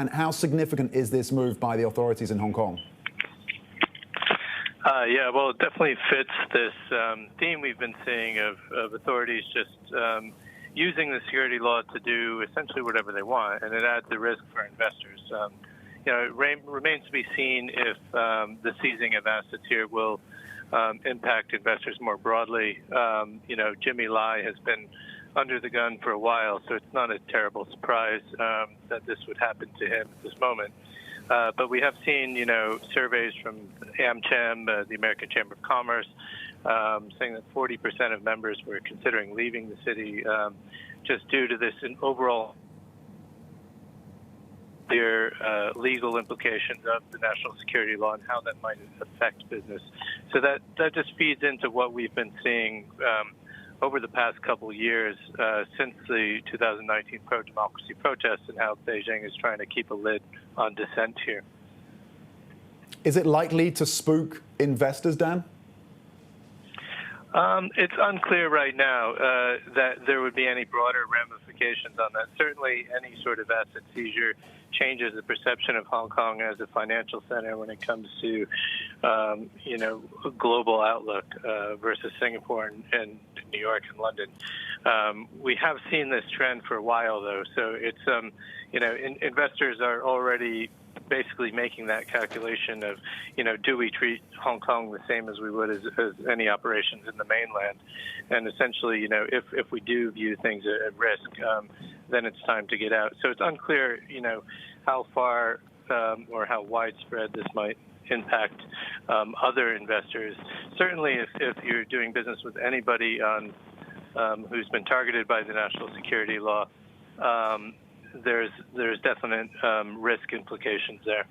And how significant is this move by the authorities in Hong Kong? Yeah, well, it definitely fits this theme we've been seeing of authorities just using the security law to do essentially whatever they want, and it adds the risk for investors. It remains to be seen if the seizing of assets here will impact investors more broadly. Jimmy Lai has been under the gun for a while, so it's not a terrible surprise that this would happen to him at this moment. But we have seen, surveys from AmCham, the American Chamber of Commerce, saying that 40% of members were considering leaving the city just due to this overall clear legal implications of the national security law and how that might affect business. So that just feeds into what we've been seeing over the past couple of years since the 2019 pro-democracy protests and how Beijing is trying to keep a lid on dissent here. Is it likely to spook investors, Dan? It's unclear right now that there would be any broader ramifications on that. Certainly, any sort of asset seizure changes the perception of Hong Kong as a financial center when it comes to, a global outlook versus Singapore and New York and London. We have seen this trend for a while, though. So it's, investors are already basically making that calculation of, do we treat Hong Kong the same as we would as any operations in the mainland? And essentially, if we do view things at risk, then it's time to get out. So it's unclear, how far or how widespread this might impact other investors. Certainly, if you're doing business with anybody on who's been targeted by the national security law, there's definite risk implications there.